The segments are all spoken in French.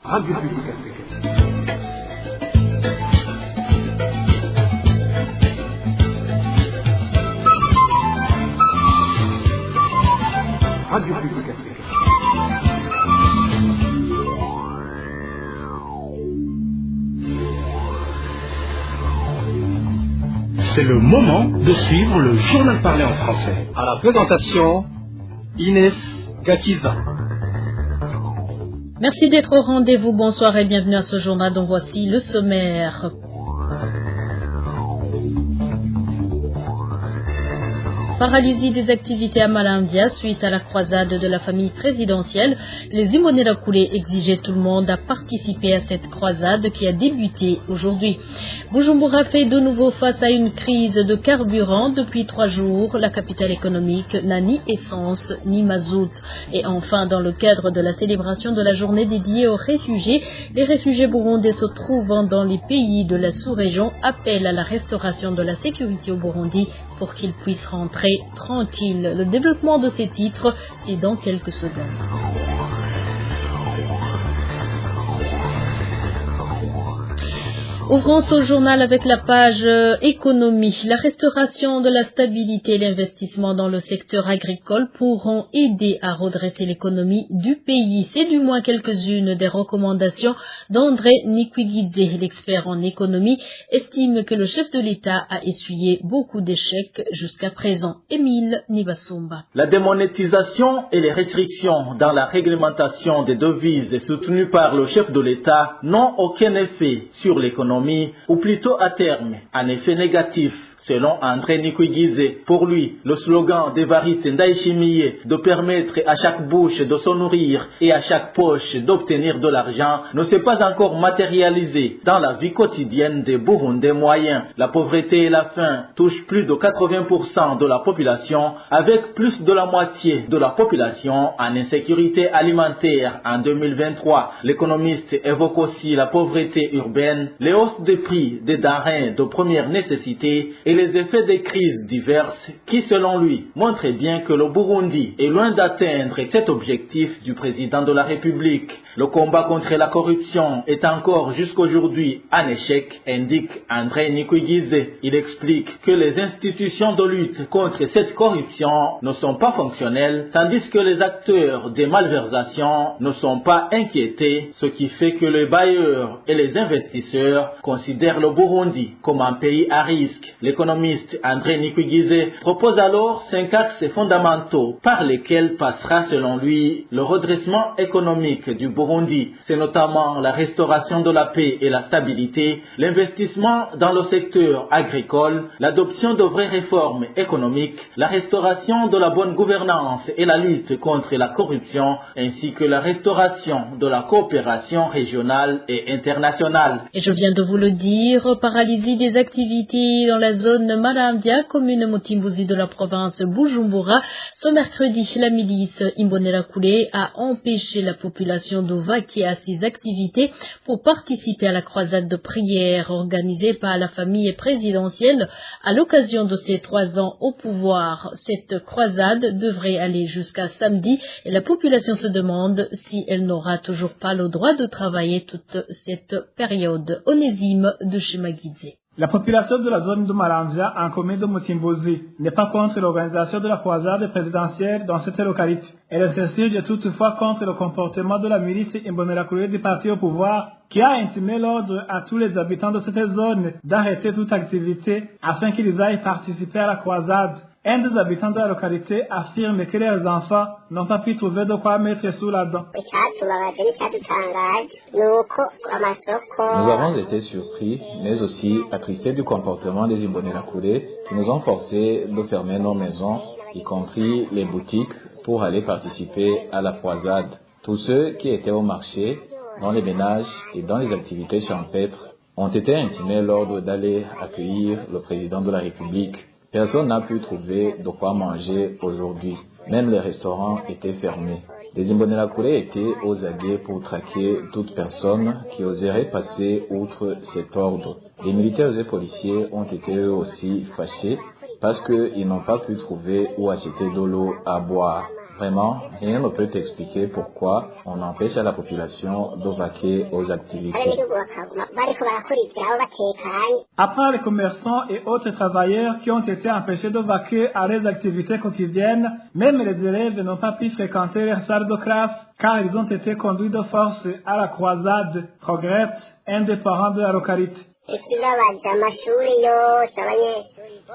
Radio Publique Africaine. Radio Publique Africaine. C'est le moment de suivre le journal parlé en français. À la présentation, Inès Gakiza. Merci d'être au rendez-vous. Bonsoir et bienvenue à ce journal dont voici le sommaire. Paralysie des activités à Malandia suite à la croisade de la famille présidentielle. Les Imbonerakure exigeaient tout le monde à participer à cette croisade qui a débuté aujourd'hui. Bujumbura fait de nouveau face à une crise de carburant depuis 3 jours. La capitale économique n'a ni essence ni mazout. Et enfin, dans le cadre de la célébration de la journée dédiée aux réfugiés, les réfugiés burundais se trouvant dans les pays de la sous-région appellent à la restauration de la sécurité au Burundi pour qu'ils puissent rentrer tranquilles. Le développement de ces titres, c'est dans quelques secondes. Ouvrons ce journal avec la page économie. La restauration de la stabilité et l'investissement dans le secteur agricole pourront aider à redresser l'économie du pays. C'est du moins quelques-unes des recommandations d'André Nikwigidze. L'expert en économie estime que le chef de l'État a essuyé beaucoup d'échecs jusqu'à présent. Émile Nibasumba. La démonétisation et les restrictions dans la réglementation des devises soutenues par le chef de l'État n'ont aucun effet sur l'économie, ou plutôt à terme, un effet négatif. Selon André Nikwigidze, pour lui, le slogan d'Évariste Ndayishimiye de permettre à chaque bouche de se nourrir et à chaque poche d'obtenir de l'argent ne s'est pas encore matérialisé dans la vie quotidienne des Burundais moyens. La pauvreté et la faim touchent plus de 80% de la population, avec plus de la moitié de la population en insécurité alimentaire en 2023. L'économiste évoque aussi la pauvreté urbaine, les hausses des prix des denrées de première nécessité et les effets des crises diverses qui, selon lui, montrent bien que le Burundi est loin d'atteindre cet objectif du président de la République. Le combat contre la corruption est encore jusqu'aujourd'hui un échec, indique André Nikwigidze. Il explique que les institutions de lutte contre cette corruption ne sont pas fonctionnelles, tandis que les acteurs des malversations ne sont pas inquiétés, ce qui fait que les bailleurs et les investisseurs considèrent le Burundi comme un pays à risque. L'économiste André Nikwigidze propose alors 5 axes fondamentaux par lesquels passera selon lui le redressement économique du Burundi. C'est notamment la restauration de la paix et la stabilité, l'investissement dans le secteur agricole, l'adoption de vraies réformes économiques, la restauration de la bonne gouvernance et la lutte contre la corruption, ainsi que la restauration de la coopération régionale et internationale. Et je viens de vous le dire, paralysie des activités dans la zone Malandia, commune Mutimbuzi de la province Bujumbura. Ce mercredi, la milice Imbonerakure a empêché la population de vaquer à ses activités pour participer à la croisade de prière organisée par la famille présidentielle à l'occasion de ses 3 ans au pouvoir. Cette croisade devrait aller jusqu'à samedi et la population se demande si elle n'aura toujours pas le droit de travailler toute cette période. Onésime de Shemagidze. La population de la zone de Malandia, en commune de Mutimbuzi, n'est pas contre l'organisation de la croisade présidentielle dans cette localité. Elle s'insurge toutefois contre le comportement de la milice Imbonerakure du parti au pouvoir, qui a intimé l'ordre à tous les habitants de cette zone d'arrêter toute activité afin qu'ils aillent participer à la croisade. Un des habitants de la localité affirme que leurs enfants n'ont pas pu trouver de quoi mettre sous la dent. Nous avons été surpris, mais aussi attristés du comportement des Imbonerakure qui nous ont forcés de fermer nos maisons, y compris les boutiques, pour aller participer à la croisade. Tous ceux qui étaient au marché, dans les ménages et dans les activités champêtres ont été intimés l'ordre d'aller accueillir le président de la République. Personne n'a pu trouver de quoi manger aujourd'hui. Même les restaurants étaient fermés. Les Imbonerakure étaient aux aguets pour traquer toute personne qui oserait passer outre cet ordre. Les militaires et policiers ont été eux aussi fâchés parce qu'ils n'ont pas pu trouver où acheter de l'eau à boire. Vraiment, rien ne peut expliquer pourquoi on empêche à la population de vaquer aux activités. À part les commerçants et autres travailleurs qui ont été empêchés de vaquer à leurs activités quotidiennes, même les élèves n'ont pas pu fréquenter les salles de classe car ils ont été conduits de force à la croisade, regrette un des parents de la localité.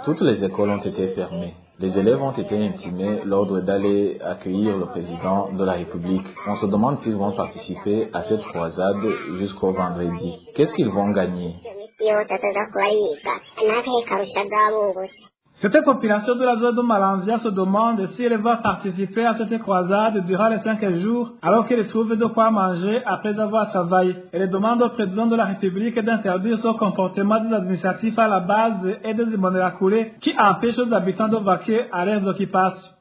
Toutes les écoles ont été fermées. Les élèves ont été intimés l'ordre d'aller accueillir le président de la République. On se demande s'ils vont participer à cette croisade jusqu'au vendredi. Qu'est-ce qu'ils vont gagner? Cette population de la zone de Malanvia se demande si elle va participer à cette croisade durant les 5 jours alors qu'elle trouve de quoi manger après avoir travaillé. Elle demande au président de la République d'interdire ce comportement des administratifs à la base et des Imbonerakure qui empêchent aux habitants de vaquer à leurs occupations.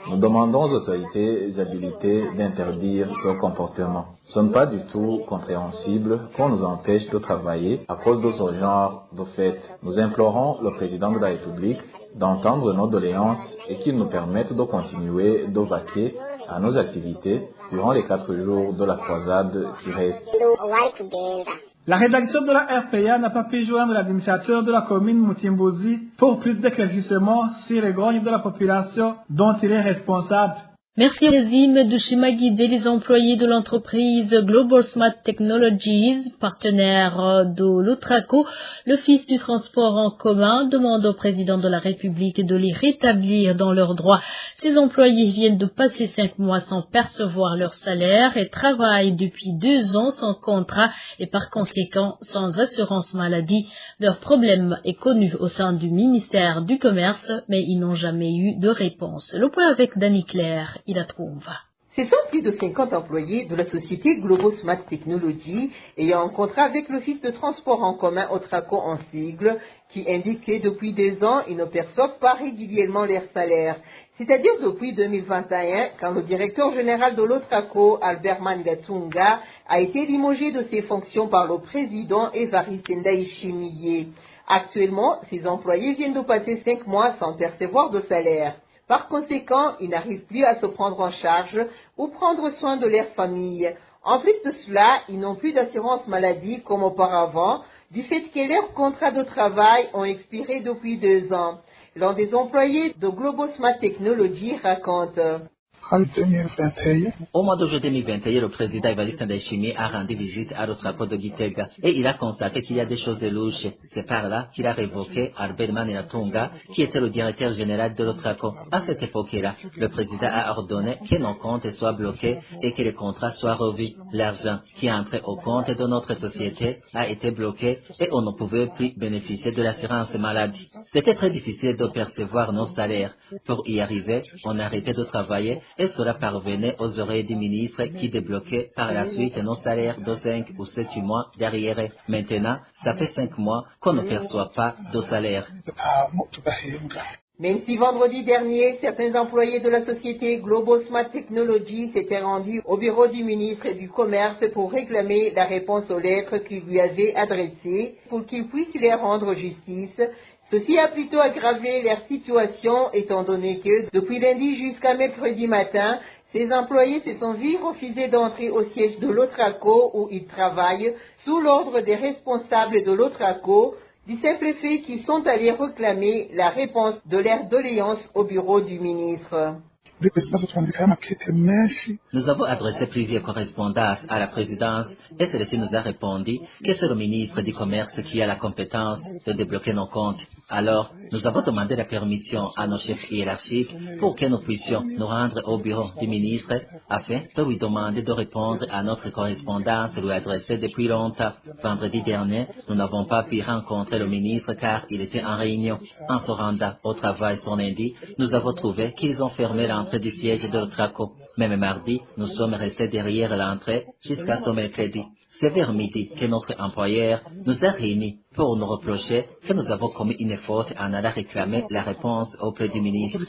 Nous demandons aux autorités habilitées d'interdire ce comportement. Ce n'est pas du tout compréhensible qu'on nous empêche de travailler à cause de ce genre de fait. Nous implorons le président de la République d'entendre nos doléances et qu'il nous permette de continuer de vaquer à nos activités durant les 4 jours de la croisade qui restent. La rédaction de la RPA n'a pas pu joindre l'administrateur de la commune Mutimbuzi pour plus d'éclaircissements sur les grognes de la population dont il est responsable. Merci au régime de schéma guider les employés de l'entreprise Global Smart Technologies, partenaire de l'Otraco. L'Office du transport en commun demande au président de la République de les rétablir dans leurs droits. Ces employés viennent de passer 5 mois sans percevoir leur salaire et travaillent depuis 2 ans sans contrat et par conséquent sans assurance maladie. Leur problème est connu au sein du ministère du Commerce, mais ils n'ont jamais eu de réponse. Le point avec Dani Claire. Ce sont plus de 50 employés de la société Global Smart Technology ayant un contrat avec l'Office de transport en commun Otraco en sigle qui indique que depuis 2 ans, ils ne perçoivent pas régulièrement leur salaire. C'est-à-dire depuis 2021, quand le directeur général de l'Otraco, Albert Mangatunga, a été limogé de ses fonctions par le président Évariste Ndayishimiye. Actuellement, ces employés viennent de passer 5 mois sans percevoir de salaire. Par conséquent, ils n'arrivent plus à se prendre en charge ou prendre soin de leur famille. En plus de cela, ils n'ont plus d'assurance maladie comme auparavant, du fait que leurs contrats de travail ont expiré depuis 2 ans. L'un des employés de Global Smart Technology raconte. Au mois de juillet 2021, le président Évariste Ndayishimiye a rendu visite à l'Otraco de Gitega et il a constaté qu'il y a des choses louches. C'est par là qu'il a révoqué Albert Mangatunga, qui était le directeur général de l'Otraco. À cette époque-là, le président a ordonné que nos comptes soient bloqués et que les contrats soient revus. L'argent qui entrait au compte de notre société a été bloqué et on ne pouvait plus bénéficier de l'assurance maladie. C'était très difficile de percevoir nos salaires. Pour y arriver, on arrêtait de travailler et cela parvenait aux oreilles du ministre qui débloquait par la suite nos salaires de 5 ou 7 mois derrière. Maintenant, ça fait 5 mois qu'on ne perçoit pas de salaire. Même si vendredi dernier, certains employés de la société Global Smart Technology s'étaient rendus au bureau du ministre du Commerce pour réclamer la réponse aux lettres qu'il lui avait adressées pour qu'il puisse leur rendre justice, ceci a plutôt aggravé leur situation étant donné que depuis lundi jusqu'à mercredi matin, ces employés se sont vus refuser d'entrer au siège de l'Otraco où ils travaillent sous l'ordre des responsables de l'Otraco, du simple fait qu'ils sont allés réclamer la réponse de leur doléance au bureau du ministre. Nous avons adressé plusieurs correspondances à la présidence et celle-ci nous a répondu que c'est le ministre du Commerce qui a la compétence de débloquer nos comptes. Alors, nous avons demandé la permission à nos chefs hiérarchiques pour que nous puissions nous rendre au bureau du ministre afin de lui demander de répondre à notre correspondance lui adressée depuis longtemps. Vendredi dernier, nous n'avons pas pu rencontrer le ministre car il était en réunion. En se rendant au travail ce lundi, nous avons trouvé qu'ils ont fermé l'entrée du siège de l'Otraco. Même mardi, nous sommes restés derrière l'entrée jusqu'à ce mercredi. C'est vers midi que notre employeur nous a réunis pour nous reprocher que nous avons commis une faute en allant réclamer la réponse auprès du ministre.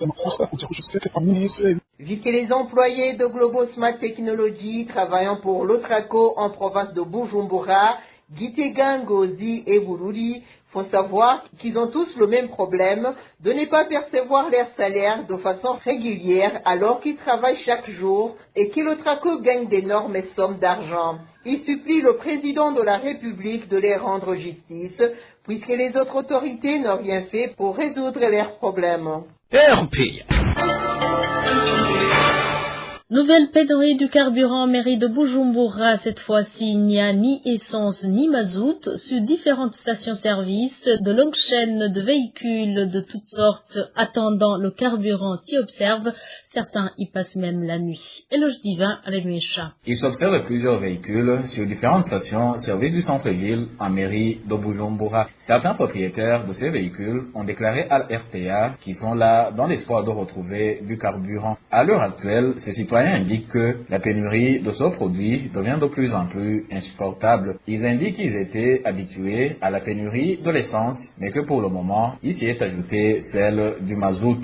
Vu que les employés de Global Smart Technology travaillant pour l'Otraco en province de Bujumbura Gitega, Ngozi et Bururi font savoir qu'ils ont tous le même problème de ne pas percevoir leur salaire de façon régulière alors qu'ils travaillent chaque jour et que le TRACO gagne d'énormes sommes d'argent. Ils supplient le président de la République de leur rendre justice puisque les autres autorités n'ont rien fait pour résoudre leurs problèmes. Nouvelle pénurie du carburant en mairie de Bujumbura. Cette fois-ci, il n'y a ni essence ni mazout. Sur différentes stations-service, de longues chaînes de véhicules de toutes sortes attendant le carburant s'y observent. Certains y passent même la nuit. Éloge Divin, Rémuécha. Il s'observe plusieurs véhicules sur différentes stations-service du centre-ville en mairie de Bujumbura. Certains propriétaires de ces véhicules ont déclaré à la RTA qu'ils sont là dans l'espoir de retrouver du carburant. À l'heure actuelle, ces citoyens indiquent que la pénurie de ce produit devient de plus en plus insupportable. Ils indiquent qu'ils étaient habitués à la pénurie de l'essence, mais que pour le moment, il s'y est ajouté celle du mazout.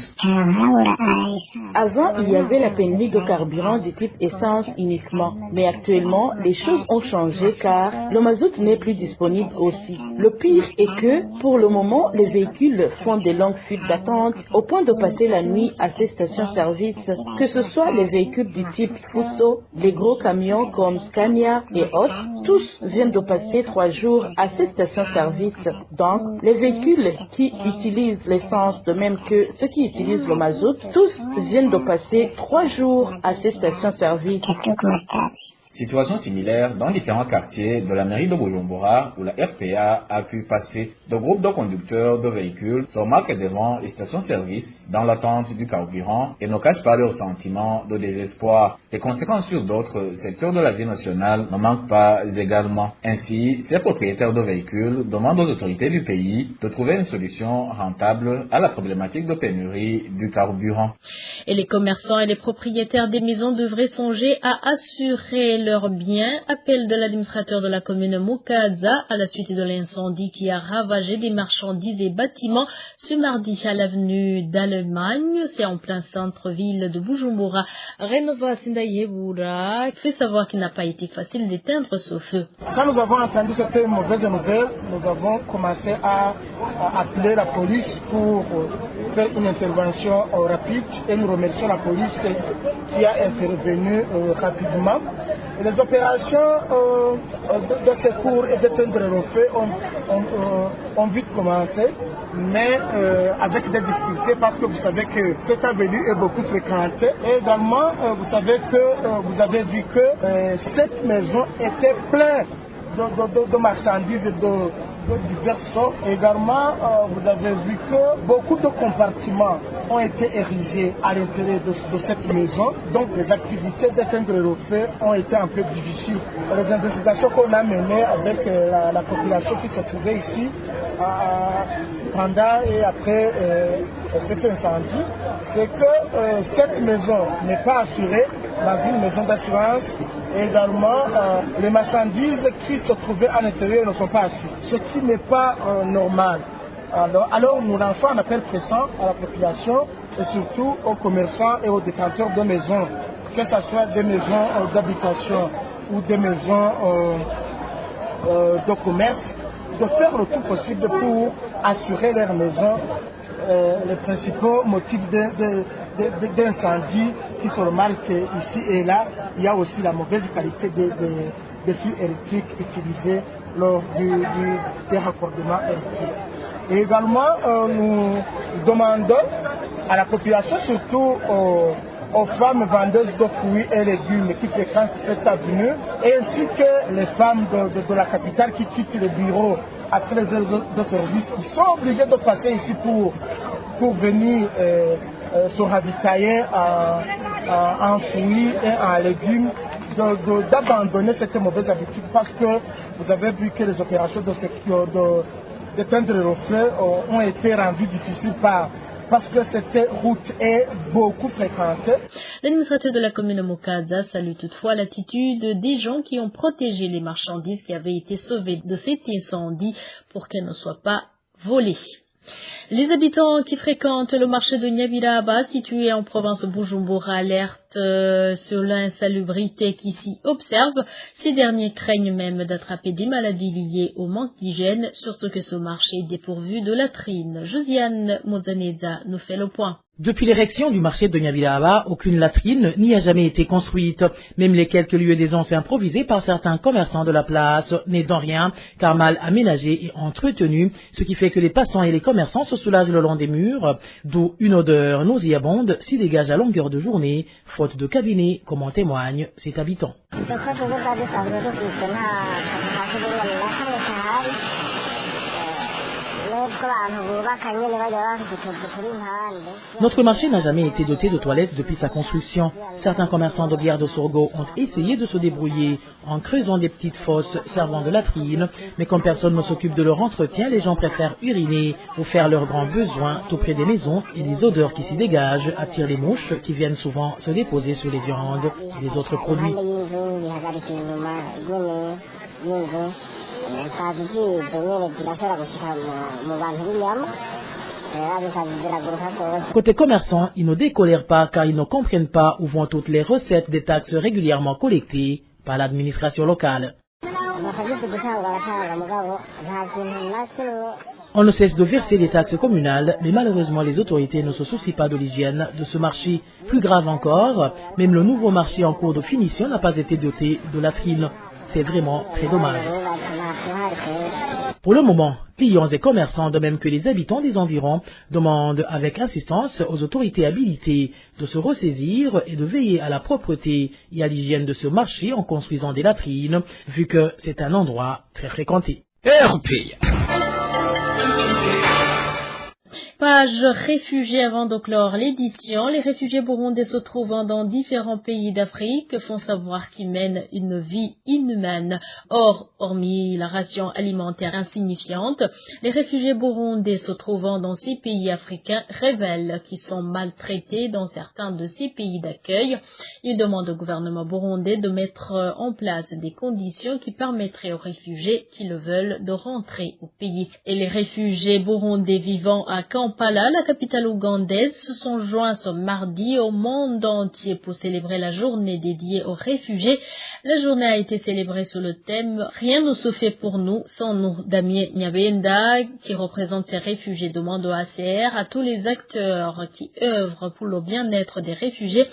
Avant, il y avait la pénurie de carburant du type essence uniquement, mais actuellement, les choses ont changé car le mazout n'est plus disponible aussi. Le pire est que, pour le moment, les véhicules font des longues fuites d'attente au point de passer la nuit à ces stations-service, que ce soit les véhicules du type Fuso, les gros camions comme Scania et autres, tous viennent de passer 3 jours à ces stations-service. Donc, les véhicules qui utilisent l'essence de même que ceux qui utilisent le mazout, tous viennent de passer 3 jours à ces stations-service. Situation similaire dans différents quartiers de la mairie de Bujumbura où la RPA a pu passer. De groupes de conducteurs de véhicules se marquent devant les stations-service dans l'attente du carburant et ne cachent pas leur sentiment de désespoir. Les conséquences sur d'autres secteurs de la vie nationale ne manquent pas également. Ainsi, ces propriétaires de véhicules demandent aux autorités du pays de trouver une solution rentable à la problématique de pénurie du carburant. Et les commerçants et les propriétaires des maisons devraient songer à assurer leurs biens. Appel de l'administrateur de la commune Mukaza à la suite de l'incendie qui a ravagé des marchandises et bâtiments ce mardi à l'avenue d'Allemagne. C'est en plein centre-ville de Bujumbura. Renova Sindayebura fait savoir qu'il n'a pas été facile d'éteindre ce feu. Quand nous avons entendu cette mauvaise nouvelle, nous avons commencé à appeler la police pour faire une intervention rapide et nous remercions la police qui a intervenu rapidement. Et les opérations de secours et d'éteindre le feu ont vite commencé, mais avec des difficultés parce que vous savez que cette avenue est beaucoup fréquentée. Et également, vous savez que vous avez vu que cette maison était pleine de marchandises et de diverses sortes. Également, vous avez vu que beaucoup de compartiments ont été érigés à l'intérieur de cette maison. Donc, les activités d'éteindre le feu ont été un peu difficiles. Les investigations qu'on a menées avec la population qui se trouvait ici pendant et après cet incendie, c'est que cette maison n'est pas assurée dans une maison d'assurance. Et également, les marchandises qui se trouvaient à l'intérieur ne sont pas assurées, ce qui n'est pas normal. Alors nous lançons un appel pressant à la population et surtout aux commerçants et aux détenteurs de maisons, que ce soit des maisons d'habitation ou des maisons de commerce, de faire le tout possible pour assurer leurs maisons. Les principaux motifs d'incendie qui se remarquent ici et là, il y a aussi la mauvaise qualité des fils électriques utilisés lors des raccordements électriques. Et également, nous demandons à la population, surtout aux femmes vendeuses de fruits et légumes qui fréquentent cette avenue, ainsi que les femmes de la capitale qui quittent le bureau après les heures de service, qui sont obligées de passer ici pour venir se ravitailler en fruits et en légumes, d'abandonner cette mauvaise habitude parce que vous avez vu que les opérations d'éteindre le feu ont été rendues difficiles parce que cette route est beaucoup fréquentée. L'administrateur de la commune Mukaza salue toutefois l'attitude des gens qui ont protégé les marchandises qui avaient été sauvées de cet incendie pour qu'elles ne soient pas volées. Les habitants qui fréquentent le marché de Nyabiraba, situé en province Bujumbura, alertent sur l'insalubrité qui s'y observe. Ces derniers craignent même d'attraper des maladies liées au manque d'hygiène, surtout que ce marché est dépourvu de latrines. Josiane Mozaneza nous fait le point. Depuis l'érection du marché de Nyabiraba, aucune latrine n'y a jamais été construite. Même les quelques lieux d'aisance improvisés par certains commerçants de la place n'est dans rien, car mal aménagés et entretenus, ce qui fait que les passants et les commerçants se soulagent le long des murs, d'où une odeur nauséabonde s'y dégage à longueur de journée, faute de cabinet, comme en témoignent ces habitants. Notre marché n'a jamais été doté de toilettes depuis sa construction. Certains commerçants de Bière de Sorgho ont essayé de se débrouiller en creusant des petites fosses servant de latrines, mais comme personne ne s'occupe de leur entretien, les gens préfèrent uriner ou faire leurs grands besoins tout près des maisons et les odeurs qui s'y dégagent attirent les mouches qui viennent souvent se déposer sur les viandes et les autres produits. Côté commerçants, ils ne décolèrent pas car ils ne comprennent pas où vont toutes les recettes des taxes régulièrement collectées par l'administration locale. On ne cesse de verser des taxes communales, mais malheureusement les autorités ne se soucient pas de l'hygiène de ce marché. Plus grave encore, même le nouveau marché en cours de finition n'a pas été doté de latrines. C'est vraiment très dommage. Pour le moment, clients et commerçants, de même que les habitants des environs, demandent avec insistance aux autorités habilitées de se ressaisir et de veiller à la propreté et à l'hygiène de ce marché en construisant des latrines, vu que c'est un endroit très fréquenté. Page réfugiés avant de clore l'édition. Les réfugiés burundais se trouvant dans différents pays d'Afrique font savoir qu'ils mènent une vie inhumaine. Or, hormis la ration alimentaire insignifiante, les réfugiés burundais se trouvant dans ces pays africains révèlent qu'ils sont maltraités dans certains de ces pays d'accueil. Ils demandent au gouvernement burundais de mettre en place des conditions qui permettraient aux réfugiés qui le veulent de rentrer au pays. Et les réfugiés burundais vivant à Kampala, la capitale ougandaise, se sont joints ce mardi au monde entier pour célébrer la journée dédiée aux réfugiés. La journée a été célébrée sous le thème « Rien ne se fait pour nous sans nous ». Damien Nyabenda, qui représente ces réfugiés, demande au HCR à tous les acteurs qui œuvrent pour le bien-être des réfugiés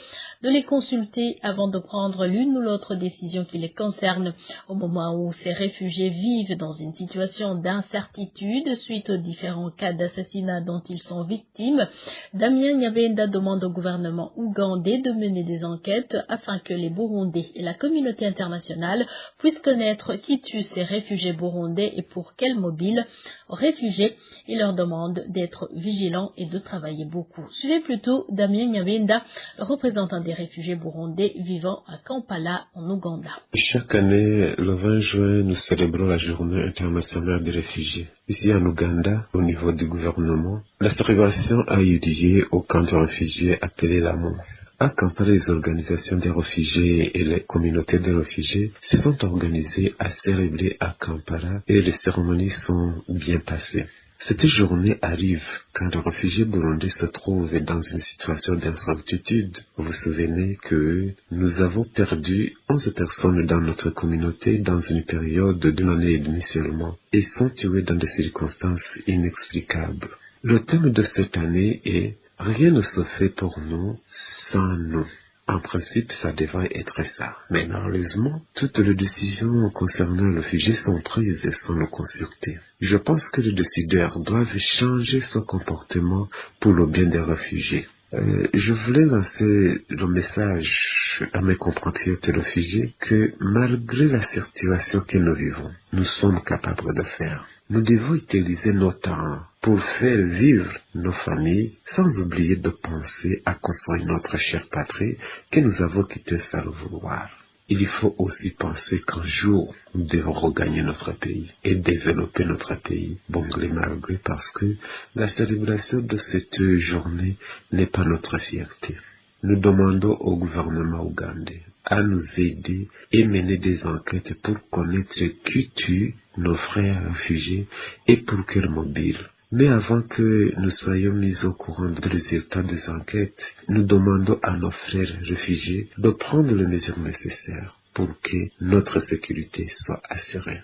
de les consulter avant de prendre l'une ou l'autre décision qui les concerne. Au moment où ces réfugiés vivent dans une situation d'incertitude suite aux différents cas d'assassinat dont ils sont victimes, Damien Nyabenda demande au gouvernement ougandais de mener des enquêtes afin que les Burundais et la communauté internationale puissent connaître qui tue ces réfugiés burundais et pour quels mobiles. Aux réfugiés, il leur demande d'être vigilants et de travailler beaucoup. Suivez plutôt Damien Nyabenda, le représentant des réfugiés burundais vivant à Kampala en Ouganda. Chaque année, le 20 juin, nous célébrons la journée internationale des réfugiés. Ici en Ouganda, au niveau du gouvernement, la célébration a eu lieu au camp de réfugiés appelé Lamon. À Kampala, les organisations des réfugiés et les communautés des réfugiés se sont organisées à célébrer à Kampala et les cérémonies sont bien passées. Cette journée arrive quand les réfugiés burundais se trouvent dans une situation d'incertitude. Vous vous souvenez que nous avons perdu 11 personnes dans notre communauté dans une période d'une année et demie seulement et sont tués dans des circonstances inexplicables. Le thème de cette année est « Rien ne se fait pour nous sans nous ». En principe, ça devrait être ça. Mais malheureusement, toutes les décisions concernant le réfugié sont prises sans le consulter. Je pense que les décideurs doivent changer son comportement pour le bien des réfugiés. Je voulais lancer le message à mes compatriotes réfugiés que malgré la situation que nous vivons, nous sommes capables de faire. Nous devons utiliser nos temps pour faire vivre nos familles sans oublier de penser à construire notre chère patrie que nous avons quittée sans le vouloir. Il faut aussi penser qu'un jour, nous devons regagner notre pays et développer notre pays, bon gré mal gré, parce que la célébration de cette journée n'est pas notre fierté. Nous demandons au gouvernement ougandais à nous aider et mener des enquêtes pour connaître qui tue nos frères réfugiés et pour quel mobile. Mais avant que nous soyons mis au courant des résultats des enquêtes, nous demandons à nos frères réfugiés de prendre les mesures nécessaires pour que notre sécurité soit assurée.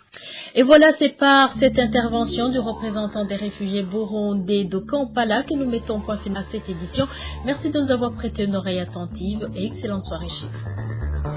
Et voilà, c'est par cette intervention du représentant des réfugiés burundais de Kampala que nous mettons point final à cette édition. Merci de nous avoir prêté une oreille attentive et excellente soirée chez vous.